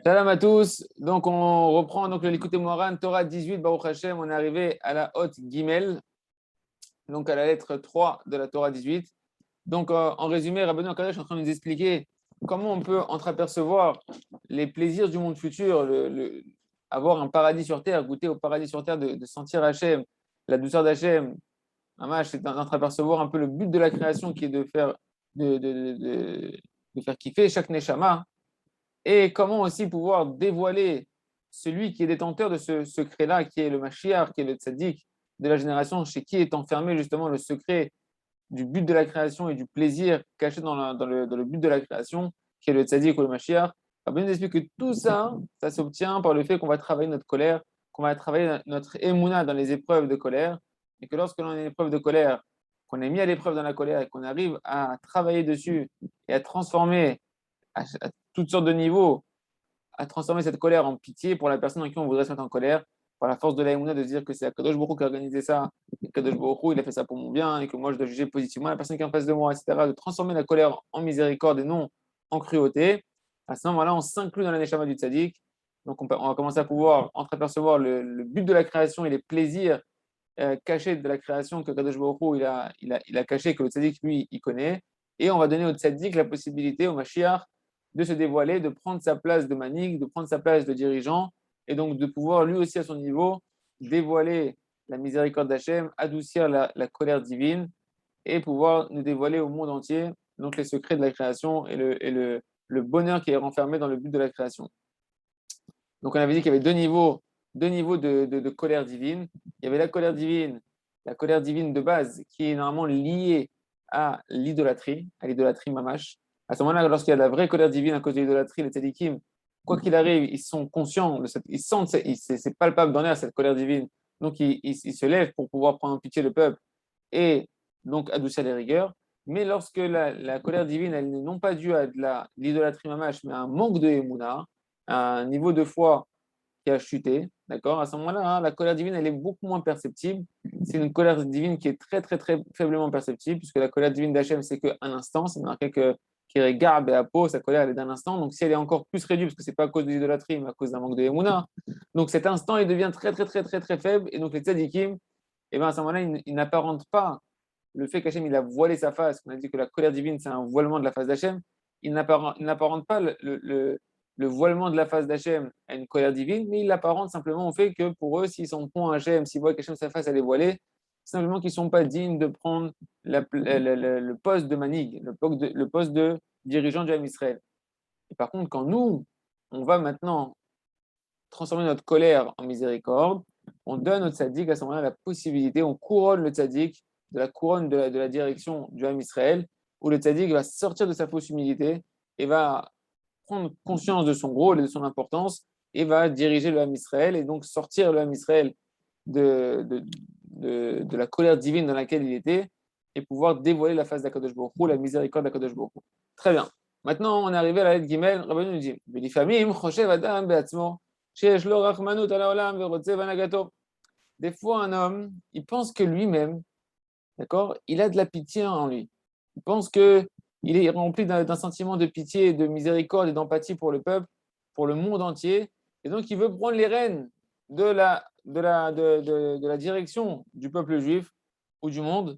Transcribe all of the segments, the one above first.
Salam à tous. Donc, on reprend donc le Likutei Moharan, Torah 18, Baruch Hashem. On est arrivé à la Hoth Gimel, donc à la lettre 3 de la Torah 18. Donc, en résumé, Rabbeinu Akadosh est en train de nous expliquer comment on peut entreapercevoir les plaisirs du monde futur, avoir un paradis sur terre, goûter au paradis sur terre, de sentir Hachem, la douceur d'Hachem. C'est d'entreapercevoir un peu le but de la création qui est de faire kiffer chaque Neshama et comment aussi pouvoir dévoiler celui qui est détenteur de ce secret-là, qui est le Mashiach, qui est le Tzaddik de la génération, chez qui est enfermé justement le secret du but de la création et du plaisir caché dans le but de la création, qui est le Tzaddik ou le Mashiach. Rabbi nous explique que tout ça, ça s'obtient par le fait qu'on va travailler notre colère, qu'on va travailler notre émouna dans les épreuves de colère, et que lorsque l'on a une épreuve de colère, qu'on est mis à l'épreuve dans la colère et qu'on arrive à travailler dessus et à transformer à toutes sortes de niveaux, à transformer cette colère en pitié pour la personne en qui on voudrait se mettre en colère, par la force de l'aïmouna, de se dire que c'est Akadosh Baruch Hu qui a organisé ça, et Akadosh Baruch Hu, il a fait ça pour mon bien, et que moi je dois juger positivement la personne qui est en face de moi, etc., de transformer la colère en miséricorde et non en cruauté. À ce moment-là, on s'inclut dans la neshama du tzaddik. Donc on va commencer à pouvoir entreapercevoir le but de la création et les plaisirs cachés de la création que Kadosh Baruch Hu, il a caché, que le tzaddik, lui, il connaît. Et on va donner au tzaddik la possibilité, au Mashiach, de se dévoiler, de prendre sa place de manig, de prendre sa place de dirigeant, et donc de pouvoir lui aussi à son niveau dévoiler la miséricorde d'Hachem, adoucir la colère divine, et pouvoir nous dévoiler au monde entier donc les secrets de la création et le bonheur qui est renfermé dans le but de la création. Donc on avait dit qu'il y avait deux niveaux de colère divine. Il y avait la colère divine de base, qui est normalement liée à l'idolâtrie mamash. À ce moment-là, lorsqu'il y a la vraie colère divine à cause de l'idolâtrie, les tzadikim, quoi qu'il arrive, ils sont conscients, ils sentent, c'est palpable dans l'air cette colère divine. Donc ils se lèvent pour pouvoir prendre en pitié le peuple et donc adoucir les rigueurs. Mais lorsque la colère divine, elle n'est non pas due à de l'idolâtrie mamash, mais à un manque de émouna, un niveau de foi qui a chuté, d'accord. À ce moment-là, hein, la colère divine, elle est beaucoup moins perceptible. C'est une colère divine qui est très, très, très faiblement perceptible, puisque la colère divine d'Hachem, c'est qu'un instant. C'est marqué que qui regarde et à peau, sa colère, elle est d'un instant. Donc, si elle est encore plus réduite, parce que c'est pas à cause de l'idolâtrie, mais à cause d'un manque de émouna, donc cet instant, il devient très, très, très, très, très faible. Et donc, les tzadikim, eh ben, à ce moment-là, ils n'apparentent pas le fait qu'Hachem, il a voilé sa face. On a dit que la colère divine, c'est un voilement de la face d'Hachem. Il n'apparente pas le voilement de la face d'Hachem à une colère divine, mais il l'apparente simplement au fait que pour eux, s'ils sont point Hachem, s'ils voient qu'Hachem, sa face, elle est voilée, simplement qu'ils ne sont pas dignes de prendre le poste de manig, le poste de dirigeant du Ham Israël. Et par contre, quand nous, on va maintenant transformer notre colère en miséricorde, on donne au tzaddik à ce moment-là la possibilité, on couronne le tzaddik de la couronne de la direction du Ham Israël, où le tzaddik va sortir de sa fausse humilité et va prendre conscience de son rôle et de son importance et va diriger le Ham Israël et donc sortir le Ham Israël de la colère divine dans laquelle il était et pouvoir dévoiler la face d'Akadosh Baruch Hu, la miséricorde d'Akadosh Baruch Hu. Très bien. Maintenant, on est arrivé à la lettre Gimel. Rabbeinu nous dit des fois, un homme, il pense que lui-même, d'accord, il a de la pitié en lui. Il pense qu'il est rempli d'un sentiment de pitié, de miséricorde et d'empathie pour le peuple, pour le monde entier. Et donc, il veut prendre les rênes de la direction du peuple juif ou du monde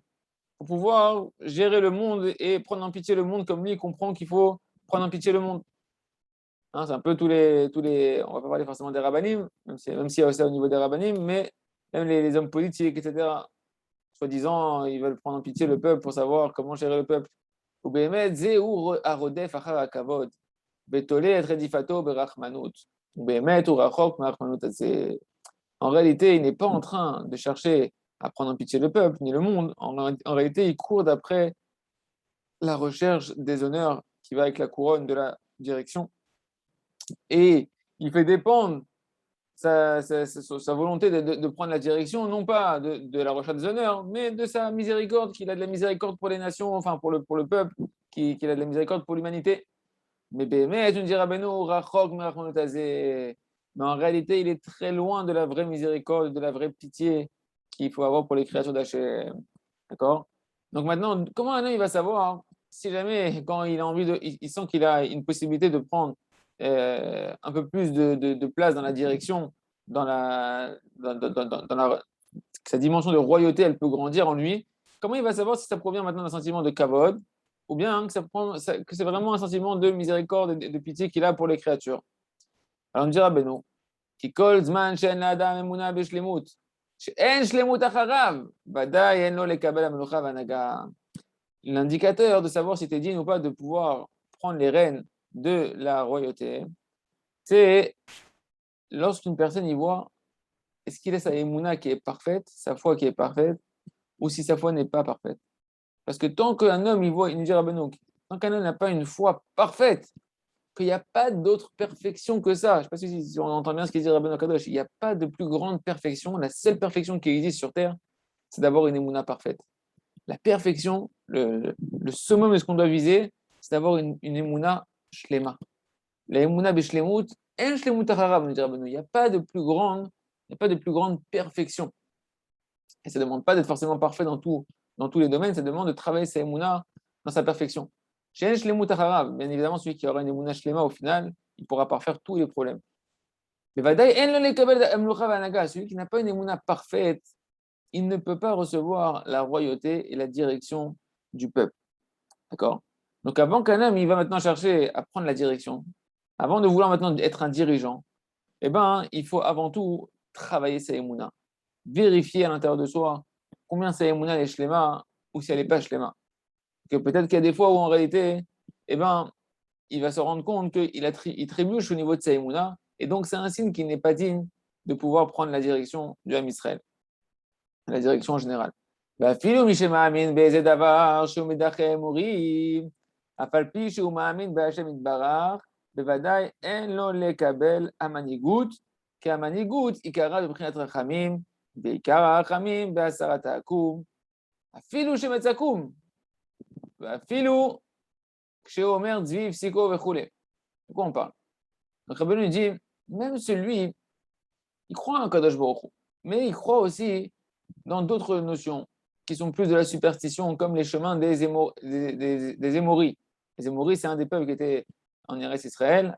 pour pouvoir gérer le monde et prendre en pitié le monde comme lui il comprend qu'il faut prendre en pitié le monde. Hein, c'est un peu on va pas parler forcément des rabbinim, même s'il y a aussi au niveau des rabbinim, mais même les hommes politiques, etc. Soi-disant, ils veulent prendre en pitié le peuple pour savoir comment gérer le peuple. En réalité, il n'est pas en train de chercher à prendre en pitié le peuple ni le monde. En réalité, il court d'après la recherche des honneurs qui va avec la couronne de la direction. Et il fait dépendre sa volonté de prendre la direction, non pas de la recherche des honneurs, mais de sa miséricorde, qu'il a de la miséricorde pour les nations, enfin pour le peuple, qu'il a de la miséricorde pour l'humanité. Mais tu me diras, mais en réalité, il est très loin de la vraie miséricorde, de la vraie pitié qu'il faut avoir pour les créatures d'Hachem. D'accord? Donc maintenant, comment un homme il va savoir si jamais, quand il a envie il sent qu'il a une possibilité de prendre un peu plus de place dans la direction, dans sa dimension de royauté, elle peut grandir en lui. Comment il va savoir si ça provient maintenant d'un sentiment de kavod ou bien que c'est vraiment un sentiment de miséricorde et de pitié qu'il a pour les créatures? Alors on dira, ben non. Ki kol zman she'en la'adam emuna b'shlemut, she'en shlemut acharav, vadaï en lo lekabel hamenucha v'hanaga. L'indicateur de savoir si tu es digne ou pas de pouvoir prendre les rênes de la royauté, c'est lorsqu'une personne y voit, est-ce qu'il a sa émouna qui est parfaite, sa foi qui est parfaite, ou si sa foi n'est pas parfaite. Parce que tant qu'un homme, il voit, il nous dit Rabbeinu, tant qu'un homme n'a pas une foi parfaite, qu'il n'y a pas d'autre perfection que ça, je ne sais pas si on entend bien ce qu'il dit Rabbeinu Kadosh, il n'y a pas de plus grande perfection, la seule perfection qui existe sur Terre, c'est d'avoir une émouna parfaite. La perfection, le summum de ce qu'on doit viser, c'est d'avoir une émouna shlema. La émouna beshlemut, en shlemut acharab, nous dit Rabbeinu. Il n'y a pas de plus grande perfection. Et ça ne demande pas d'être forcément parfait dans tous les domaines, ça demande de travailler sa émouna dans sa perfection. Shen shlemut acharab, bien évidemment, celui qui aura une émouna shlema au final, il pourra parfaire tous les problèmes. Mais vadaï en lo lekabel hamlucha v'hanaga, celui qui n'a pas une émouna parfaite, il ne peut pas recevoir la royauté et la direction du peuple. D'accord? Donc avant qu'un homme il va maintenant chercher à prendre la direction, avant de vouloir maintenant être un dirigeant, eh ben, il faut avant tout travailler sa émouna. Vérifier à l'intérieur de soi combien sa émouna est shlema ou si elle n'est pas shlema. Que peut-être qu'il y a des fois où en réalité, eh ben, il va se rendre compte qu'il trébuche au niveau de sa émouna, et donc c'est un signe qu'il n'est pas digne de pouvoir prendre la direction du Ham Israël, la direction en général. ואפילו מי שמאמין באיזה דבר שהוא מדחה אמורים, אף על פי שהוא מאמין בהשם יתברך, בוודאי אין לו לקבל המנהיגות, כי המנהיגות עיקרה בבחינת רחמים, ועיקר הרחמים בהסרת העקום, אפילו שמצקום, ואפילו כשהוא אומר צבי הפסיקו וכו'. De quoi on parle? Donc Rabbeinu dit, même celui, il croit en Kadosh Baruch Hu, mais il croit aussi dans d'autres notions qui sont plus de la superstition, comme les chemins des Émoris. Les Émoris, c'est un des peuples qui était en Eretz Israël,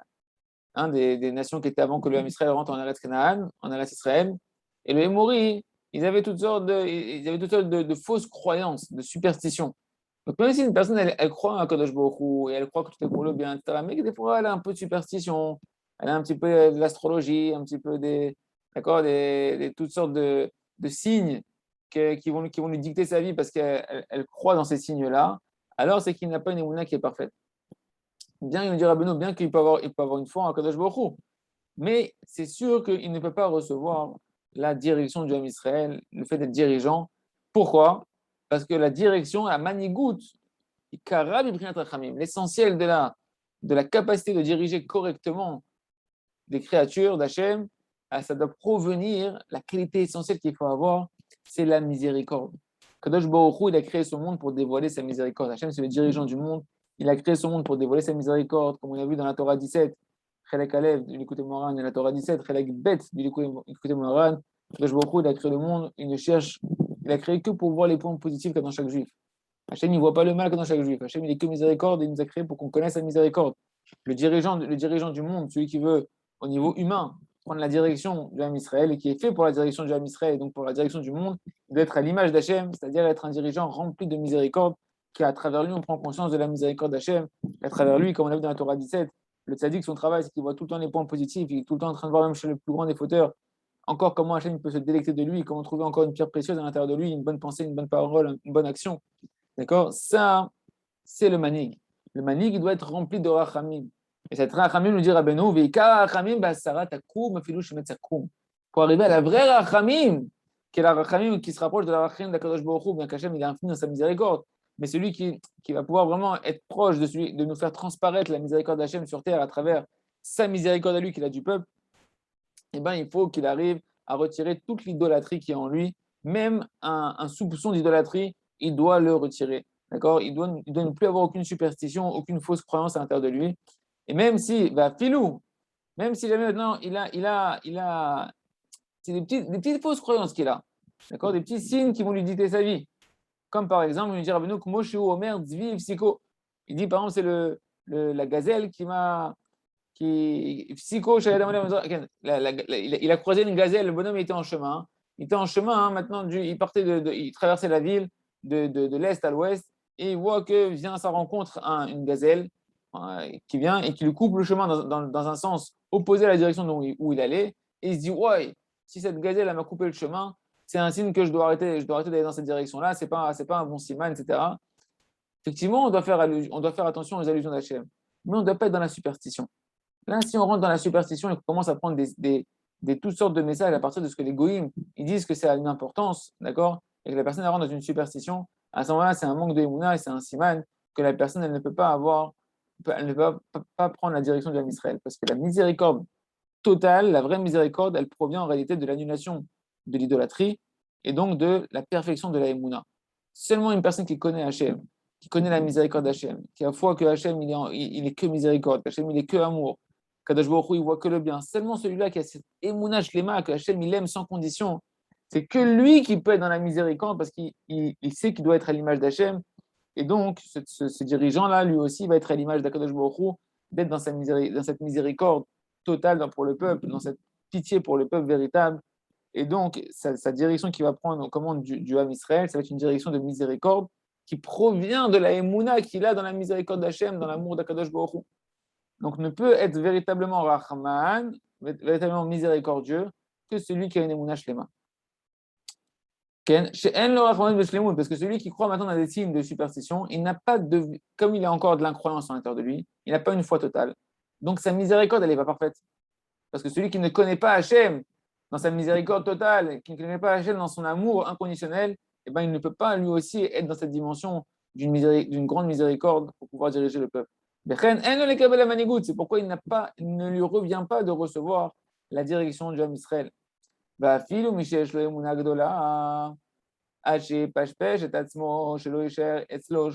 un des nations qui étaient avant que le Ham Israël rentre en Eretz Canaan, en Eretz Israël. Et les Émoris, ils avaient toutes sortes de fausses croyances, de superstitions. Donc même si une personne, elle croit à Kadosh Baruch Hu, et elle croit que tout est pour le bien, etc., mais que des fois, elle a un peu de superstition, elle a un petit peu de l'astrologie, un petit peu toutes sortes de signes qui vont lui dicter sa vie parce qu'elle croit dans ces signes-là, alors c'est qu'il n'a pas une émouna qui est parfaite. Bien, il nous dit Rabbeinu, bien qu'il peut avoir une foi en Kadosh Baruch Hu, mais c'est sûr qu'il ne peut pas recevoir la direction du Ham Israël, le fait d'être dirigeant. Pourquoi? Parce que la direction, la manigout, l'essentiel de la capacité de diriger correctement des créatures d'Hachem, ça doit provenir, la qualité essentielle qu'il faut avoir, c'est la miséricorde. Kadosh Baruch Hu, il a créé ce monde pour dévoiler sa miséricorde. Hachem, c'est le dirigeant du monde. Il a créé ce monde pour dévoiler sa miséricorde, comme on a vu dans la Torah 17, Chelek Alev, du Likutei Moharan, et la Torah 17, Chelek Bet, du Likutei Moharan. Kadosh Baruch Hu, il a créé le monde, il a créé que pour voir les points positifs qu'il y a dans chaque juif. Hachem, il ne voit pas le mal que dans chaque juif. Hachem, il est que miséricorde et il nous a créé pour qu'on connaisse la miséricorde. Le dirigeant du monde, celui qui veut, au niveau humain, prendre la direction du Ham Israël et qui est fait pour la direction du Ham Israël et donc pour la direction du monde, il doit être à l'image d'Hachem, c'est-à-dire être un dirigeant rempli de miséricorde, qui à travers lui, on prend conscience de la miséricorde d'Hachem. À travers lui, comme on a vu dans la Torah 17, le tzaddik, son travail, c'est qu'il voit tout le temps les points positifs, il est tout le temps en train de voir même chez le plus grand des fauteurs, encore comment Hachem peut se délecter de lui, comment trouver encore une pierre précieuse à l'intérieur de lui, une bonne pensée, une bonne parole, une bonne action. D'accord? Ça, c'est le manig. Le manig, il doit être rempli de rachamim. Et cette rachamim nous dit Rabbeinu, veika rachamim ba'asarat akum afilu shemetz akum. Pour arriver à la vraie rachamim, qui est la rachamim qui se rapproche de la rachamim d'Akadosh Baruch Hu, bien qu'Hachem il est infini dans sa miséricorde, mais celui qui va pouvoir vraiment être proche de nous faire transparaître la miséricorde d'Hachem sur terre à travers sa miséricorde à lui qu'il a du peuple, eh ben, il faut qu'il arrive à retirer toute l'idolâtrie qui est en lui, même un soupçon d'idolâtrie, il doit le retirer. D'accord? Il doit ne plus avoir aucune superstition, aucune fausse croyance à l'intérieur de lui. Et même si, filou, même si jamais maintenant il a c'est des petites fausses croyances qu'il a. D'accord? Des petits signes qui vont lui dicter sa vie. Comme par exemple, il lui dit Rabbeinu, Moshe Omer Tzvi Psiko. Il dit par exemple, c'est la gazelle qui m'a Psycho, il a croisé une gazelle, le bonhomme était en chemin. Il était en chemin, maintenant, il partait il traversait la ville de l'est à l'ouest, et il voit que vient à sa rencontre une gazelle qui vient et qui lui coupe le chemin dans un sens opposé à la direction où il allait, et il se dit, ouais, si cette gazelle elle m'a coupé le chemin, c'est un signe que je dois arrêter d'aller dans cette direction-là, c'est pas un bon siman, etc. Effectivement, on doit faire attention aux allusions d'Hachem, mais on ne doit pas être dans la superstition. Là, si on rentre dans la superstition et qu'on commence à prendre toutes sortes de messages à partir de ce que les goïms ils disent que c'est à une importance, d'accord, et que la personne elle rentre dans une superstition, à ce moment-là, c'est un manque de émouna et c'est un siman que la personne elle ne peut pas avoir, elle ne peut pas prendre la direction de Israël, parce que la miséricorde totale, la vraie miséricorde, elle provient en réalité de l'annulation de l'idolâtrie et donc de la perfection de la émouna. Seulement une personne qui connaît Hachem, qui connaît la miséricorde d'Hachem, qui a foi que Hachem il est que miséricorde, qu'Hachem il est que amour, qu'Akadosh Baruch Hu, il voit que le bien. Seulement celui-là qui a cette émouna shlema, que Hachem il aime sans condition, c'est que lui qui peut être dans la miséricorde parce qu'il sait qu'il doit être à l'image d'Hachem. Et donc, ce dirigeant-là, lui aussi, va être à l'image d'Akadosh Baruch Hu, d'être dans cette miséricorde totale pour le peuple, dans cette pitié pour le peuple véritable. Et donc, sa direction qu'il va prendre en commande du Ham Israël, ça va être une direction de miséricorde qui provient de la émouna qu'il a dans la miséricorde d'Hachem, dans l'amour d'Akadosh Baruch Hu. Donc, ne peut être véritablement Rahman, véritablement miséricordieux, que celui qui a une émouna shlema. Parce que celui qui croit maintenant dans des signes de superstition, il n'a pas comme il a encore de l'incroyance à l'intérieur de lui, il n'a pas une foi totale. Donc sa miséricorde, elle n'est pas parfaite. Parce que celui qui ne connaît pas Hachem dans sa miséricorde totale, qui ne connaît pas Hachem dans son amour inconditionnel, eh ben, il ne peut pas lui aussi être dans cette dimension d'une grande miséricorde pour pouvoir diriger le peuple. C'est pourquoi il ne lui revient pas de recevoir la direction du Ham Israël. ואפילו מי שיש לו אמונה גדולה, עד שיפשפש את עצמו, שלא יישאר אצלו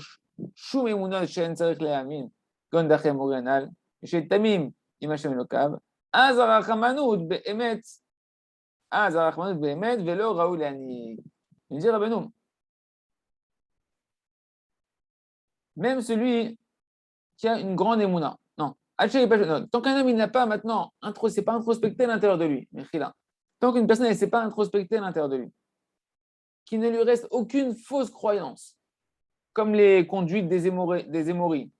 שום אמונה שאין צריך להאמין, כגון דרכי מורי הנ"ל, ושתמים עם השם אלוקיו, אז הרחמנות באמת ולא ראוי להנהיג. Il dit Rabbeinu, même celui qui a une grande émouna, non, tant qu'un homme il n'a pas maintenant, c'est pas introspecté à l'intérieur de lui, tant qu'une personne ne s'est pas introspectée à l'intérieur de lui, qu'il ne lui reste aucune fausse croyance, comme les conduites du Émori.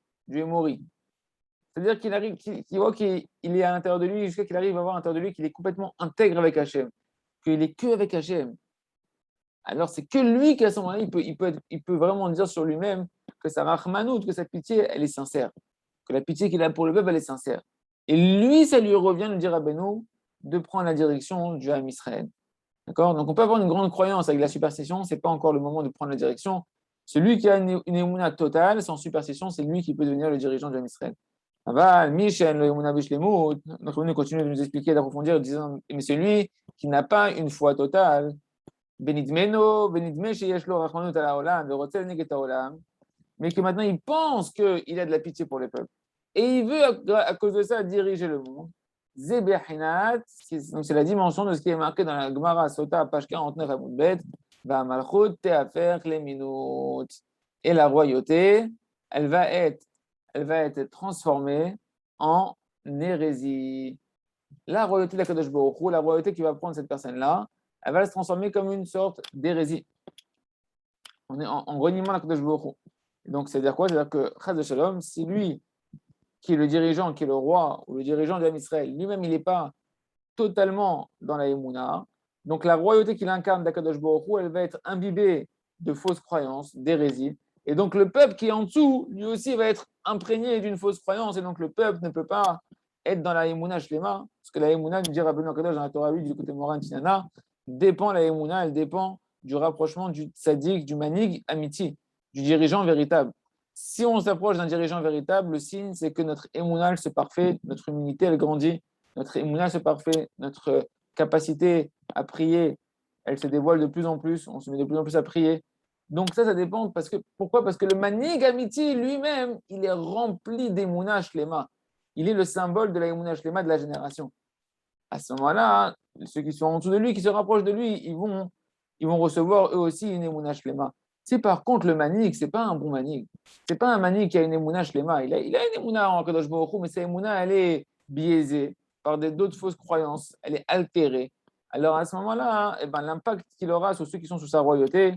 C'est-à-dire qu'il voit qu'il est à l'intérieur de lui, jusqu'à qu'il arrive à voir à l'intérieur de lui qu'il est complètement intègre avec Hachem, qu'il est que avec Hachem. Alors c'est que lui qui à ce moment-là, il peut vraiment dire sur lui-même que sa rachmanout, que sa pitié, elle est sincère, que la pitié qu'il a pour le peuple, elle est sincère. Et lui, ça lui revient de dire à Beno de prendre la direction du Ham Israël. D'accord? Donc on peut avoir une grande croyance avec la superstition, ce n'est pas encore le moment de prendre la direction. Celui qui a une émouna totale, sans superstition, c'est lui qui peut devenir le dirigeant du Ham Israël. Aval, Mishen, le émouna bishlemut, notre Rabbeinu continue de nous expliquer, d'approfondir, en disant, mais celui qui n'a pas une foi totale, benidmeno, benidme sheyesh lo rachmanut ala olam, verotel neget haolam, mais que maintenant il pense qu'il a de la pitié pour les peuples. Et il veut, à cause de ça, diriger le monde. Zebechinat, donc c'est la dimension de ce qui est marqué dans la Gemara Sota, page 49 à Moudbet, va malchut teafer leminut. Et la royauté, elle va être transformée en hérésie. La royauté d'Akadosh Baruch Hu, la royauté qui va prendre cette personne-là, elle va se transformer comme une sorte d'hérésie. On est en reniement d'Akadosh Baruch Hu. Donc, c'est-à-dire quoi? C'est-à-dire que Chaz de Shalom, si lui, qui est le dirigeant, qui est le roi ou le dirigeant de Ham Israël, lui-même, il n'est pas totalement dans la Emouna. Donc la royauté qu'il incarne d'Akadosh Baruch Hu, elle va être imbibée de fausses croyances, d'hérésie. Et donc le peuple qui est en dessous, lui aussi va être imprégné d'une fausse croyance. Et donc le peuple ne peut pas être dans la Emouna Shlema, parce que la Emouna, nous dit Rabbeinu Akadosh dans la Torah 8 du côté Moran Tinana, dépend la Emouna, elle dépend du rapprochement du tzaddik, du manig amiti, du dirigeant véritable. Si on s'approche d'un dirigeant véritable, le signe, c'est que notre émouna se parfait, notre humilité, elle grandit, notre émouna se parfait, notre capacité à prier, elle se dévoile de plus en plus, on se met de plus en plus à prier. Donc ça dépend, pourquoi? Parce que le manig amiti lui-même, il est rempli d'émouna shlema. Il est le symbole de la émouna shlema de la génération. À ce moment-là, ceux qui sont en dessous de lui, qui se rapprochent de lui, ils vont recevoir eux aussi une émouna shlema. Si par contre le manig, c'est pas un bon manig, c'est pas un manig qui a une émouna shlema, il a une émouna en Kadosh Baruch Hu, mais sa émouna, elle est biaisée par d'autres fausses croyances, elle est altérée, alors à ce moment-là, eh ben, l'impact qu'il aura sur ceux qui sont sous sa royauté,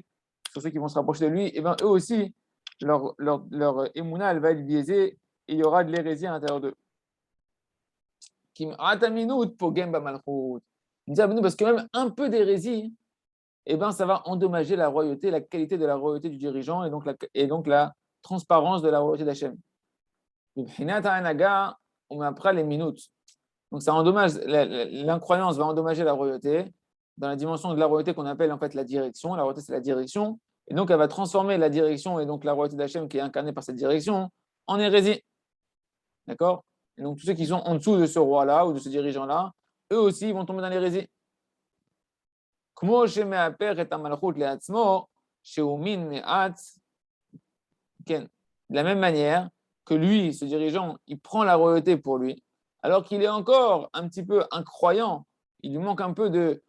sur ceux qui vont se rapprocher de lui, eh ben, eux aussi, leur émouna, elle va être biaisée et il y aura de l'hérésie à l'intérieur d'eux. Kim Ataminout Pogem Bamalchut. Il dit parce que même un peu d'hérésie, eh ben, ça va endommager la royauté, la qualité de la royauté du dirigeant et donc la transparence de la royauté d'Hachem. On met après les minutes. Donc ça endommage, l'incroyance va endommager la royauté dans la dimension de la royauté qu'on appelle en fait la direction. La royauté, c'est la direction. Et donc elle va transformer la direction et donc la royauté d'Hachem qui est incarnée par cette direction en hérésie. D'accord? Et donc tous ceux qui sont en dessous de ce roi-là ou de ce dirigeant-là, eux aussi vont tomber dans l'hérésie. De la même manière que lui, ce dirigeant, il prend la royauté pour lui, alors qu'il est encore un petit peu incroyant, il lui manque un peu de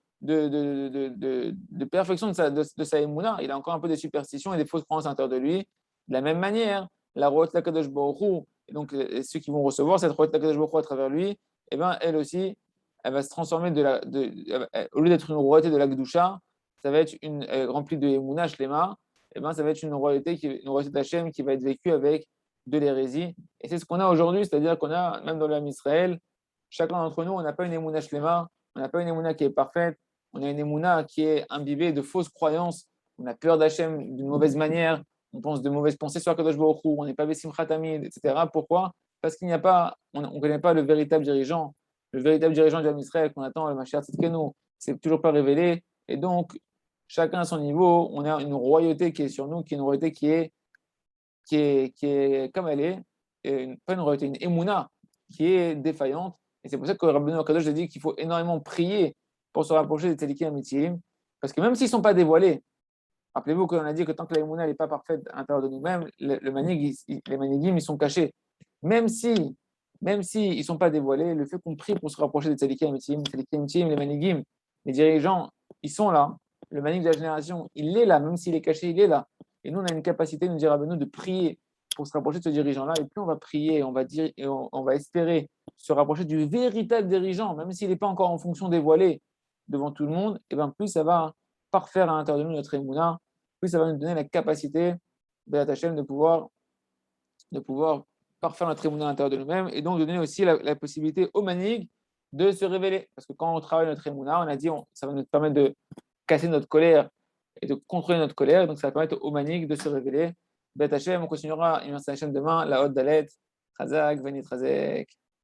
perfection de sa émouna, il a encore un peu de superstitions et des fausses croyances à l'intérieur de lui. De la même manière, la royauté d'Akadosh Baruch Hu, et donc ceux qui vont recevoir cette royauté d'Akadosh Baruch Hu à travers lui, eh ben, elle aussi, elle va se transformer au lieu d'être une royauté de la Gdusha, ça va être remplie de émouna, shlema, eh ben, ça va être une royauté d'Hachem qui va être vécue avec de l'hérésie. Et c'est ce qu'on a aujourd'hui, c'est-à-dire qu'on a, même dans l'âme Israël, chacun d'entre nous, on n'a pas une émouna shlema, on n'a pas une émouna qui est parfaite, on a une émouna qui est imbibée de fausses croyances, on a peur d'Hachem d'une mauvaise manière, on pense de mauvaises pensées sur Kadosh Baruch Hu, on n'est pas Bessimchat Tamid, etc. Pourquoi? Parce qu'il n'y a pas, on ne connaît pas le véritable dirigeant. Le véritable dirigeant de l'âme Israël qu'on attend, le Mashiach Tzidkenu, c'est toujours pas révélé. Et donc, chacun à son niveau, on a une royauté qui est sur nous, qui est une royauté qui est comme elle est, et pas une royauté, une émouna qui est défaillante. Et c'est pour ça que Rabbeinu Akadosh a dit qu'il faut énormément prier pour se rapprocher des tzadikim amitim, parce que même s'ils ne sont pas dévoilés, rappelez-vous qu'on a dit que tant que la émouna n'est pas parfaite à l'intérieur de nous-mêmes, les manigim, ils sont cachés. Même si ils ne sont pas dévoilés, le fait qu'on prie pour se rapprocher des tzadikim amitim, les manigim, les dirigeants, ils sont là. Le manig de la génération, il est là, même s'il est caché, il est là. Et nous, on a une capacité, nous dire à nous, de prier pour se rapprocher de ce dirigeant-là. Et plus on va prier, on va dire, et on va espérer se rapprocher du véritable dirigeant, même s'il n'est pas encore en fonction dévoilée devant tout le monde, et bien plus ça va parfaire à l'intérieur de nous notre émouna, plus ça va nous donner la capacité de pouvoir parfaire notre émouna à l'intérieur de nous-mêmes, et donc de donner aussi la possibilité au manig de se révéler. Parce que quand on travaille notre émouna, on a dit, ça va nous permettre de casser notre colère et de contrôler notre colère. Donc, ça va permettre au manig de se révéler. Bet Hashem, on continuera, il Hashem demain, la haute d'Alet, Chazak, Venit Chazek.